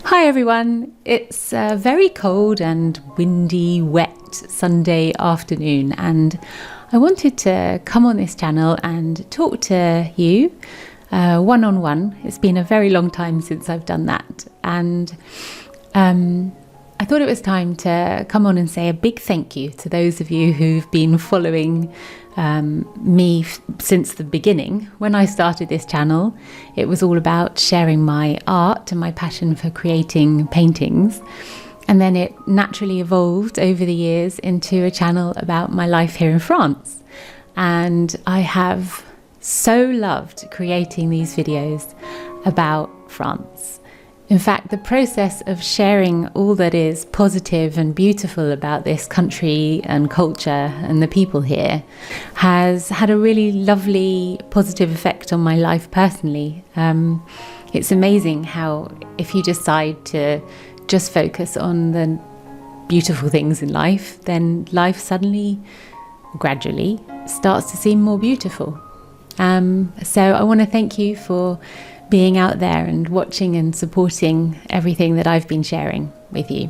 Hi everyone, it's a very cold and windy, wet Sunday afternoon, and I wanted to come on this channel and talk to you one-on-one. It's been a very long time since I've done that, and I thought it was time to come on and say a big thank you to those of you who've been following me since the beginning. When I started this channel, it was all about sharing my art and my passion for creating paintings. And then it naturally evolved over the years into a channel about my life here in France. And I have so loved creating these videos about France. In fact, the process of sharing all that is positive and beautiful about this country and culture and the people here has had a really lovely positive effect on my life personally. It's amazing how if you decide to just focus on the beautiful things in life, then life suddenly, gradually, starts to seem more beautiful. So I want to thank you for being out there and watching and supporting everything that I've been sharing with you.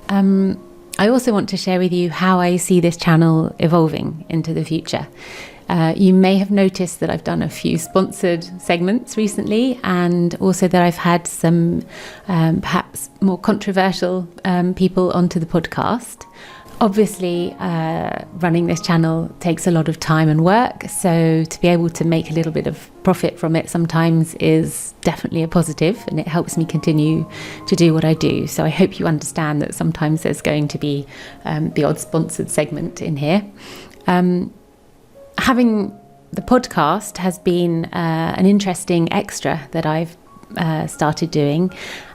I also want to share with you how I see this channel evolving into the future. You may have noticed that I've done a few sponsored segments recently, and also that I've had some perhaps more controversial people onto the podcast. Obviously, running this channel takes a lot of time and work, so to be able to make a little bit of profit from it sometimes is definitely a positive, and it helps me continue to do what I do. So I hope you understand that sometimes there's going to be the odd sponsored segment in here. Having the podcast has been an interesting extra that I've started doing,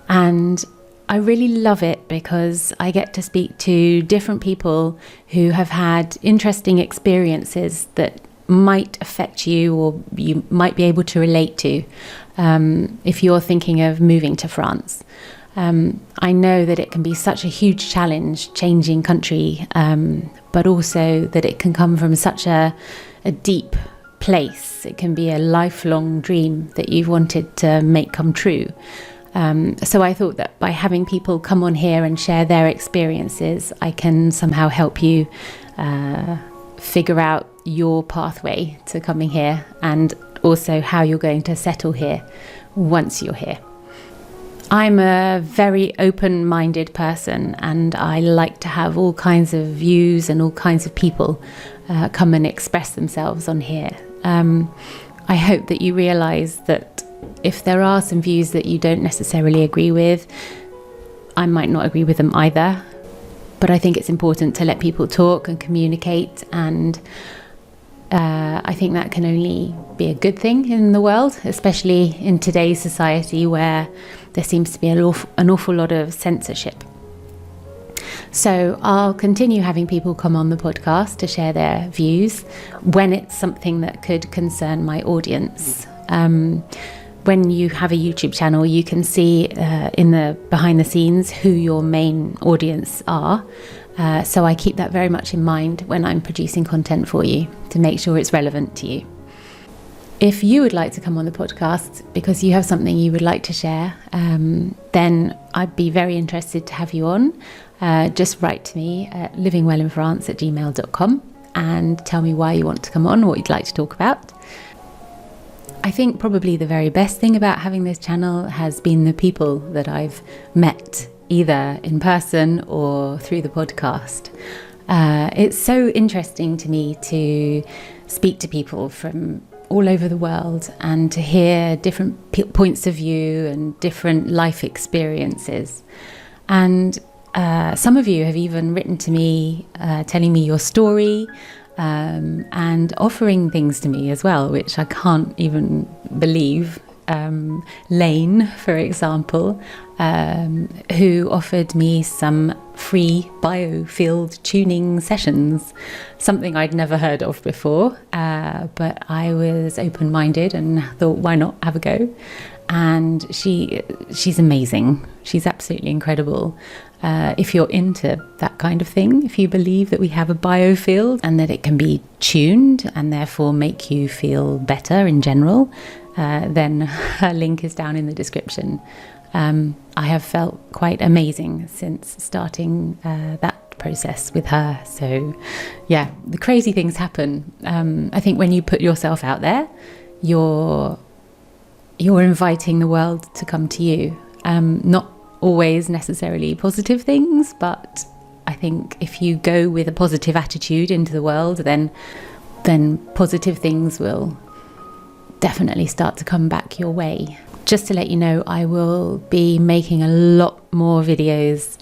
and I really love it because I get to speak to different people who have had interesting experiences that might affect you or you might be able to relate to if you're thinking of moving to France. I know that it can be such a huge challenge changing country, but also that it can come from such a deep place. It can be a lifelong dream that you've wanted to make come true. So I thought that by having people come on here and share their experiences, I can somehow help you figure out your pathway to coming here, and also how you're going to settle here once you're here. I'm a very open-minded person, and I like to have all kinds of views and all kinds of people come and express themselves on here. I hope that you realise that if there are some views that you don't necessarily agree with, I might not agree with them either. But I think it's important to let people talk and communicate, and I think that can only be a good thing in the world, especially in today's society where there seems to be an awful lot of censorship. So I'll continue having people come on the podcast to share their views when it's something that could concern my audience. When you have a YouTube channel, you can see in the behind the scenes who your main audience are. So I keep that very much in mind when I'm producing content for you to make sure it's relevant to you. If you would like to come on the podcast because you have something you would like to share, then I'd be very interested to have you on. Just write to me at livingwellinfrance@gmail.com and tell me why you want to come on, what you'd like to talk about. I think probably the very best thing about having this channel has been the people that I've met, either in person or through the podcast. It's so interesting to me to speak to people from all over the world and to hear different points of view and different life experiences. And some of you have even written to me telling me your story, and offering things to me as well, which I can't even believe. Lane, for example, who offered me some free biofield tuning sessions, something I'd never heard of before, but I was open-minded and thought, why not have a go? And she's amazing. She's absolutely incredible. If you're into that kind of thing, if you believe that we have a biofield and that it can be tuned and therefore make you feel better in general, then her link is down in the description. I have felt quite amazing since starting that process with her. So yeah, the crazy things happen. I think when you put yourself out there, you're inviting the world to come to you. Not always necessarily positive things, but I think if you go with a positive attitude into the world, then positive things will definitely start to come back your way. Just to let you know, I will be making a lot more videos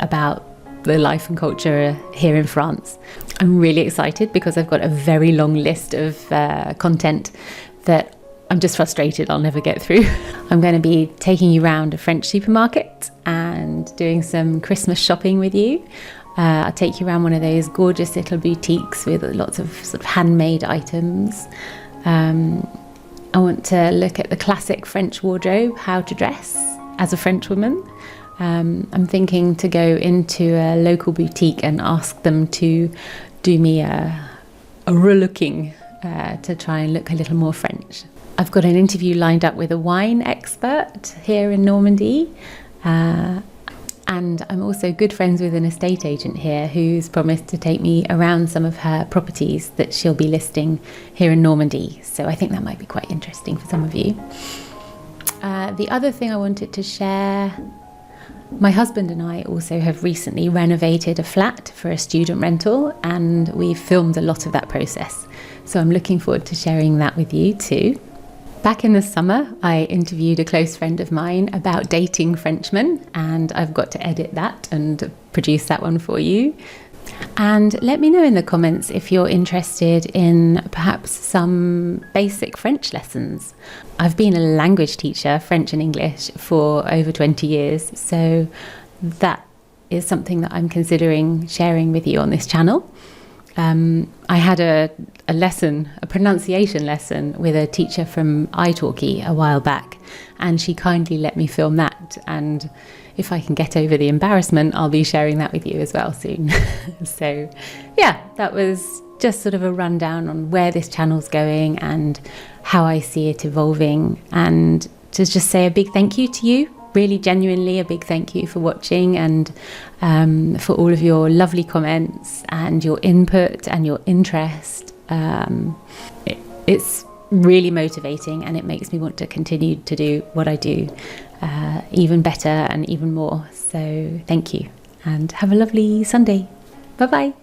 about the life and culture here in France. I'm really excited because I've got a very long list of content that I'm just frustrated I'll never get through. I'm going to be taking you around a French supermarket and doing some Christmas shopping with you. I'll take you around one of those gorgeous little boutiques with lots of sort of handmade items. I want to look at the classic French wardrobe, how to dress as a French woman. I'm thinking to go into a local boutique and ask them to do me a relooking to try and look a little more French. I've got an interview lined up with a wine expert here in Normandy. And I'm also good friends with an estate agent here who's promised to take me around some of her properties that she'll be listing here in Normandy. So I think that might be quite interesting for some of you. The other thing I wanted to share, my husband and I also have recently renovated a flat for a student rental, and we've filmed a lot of that process. So I'm looking forward to sharing that with you too. Back in the summer, I interviewed a close friend of mine about dating Frenchmen, and I've got to edit that and produce that one for you. And let me know in the comments if you're interested in perhaps some basic French lessons. I've been a language teacher, French and English, for over 20 years, so that is something that I'm considering sharing with you on this channel. I had a pronunciation lesson with a teacher from italki a while back, and she kindly let me film that. And if I can get over the embarrassment, I'll be sharing that with you as well soon. So yeah, that was just sort of a rundown on where this channel's going and how I see it evolving. And to just say a big thank you to you. Really genuinely a big thank you for watching, and for all of your lovely comments and your input and your interest. It's really motivating, and it makes me want to continue to do what I do even better and even more. So thank you, and have a lovely Sunday. Bye bye.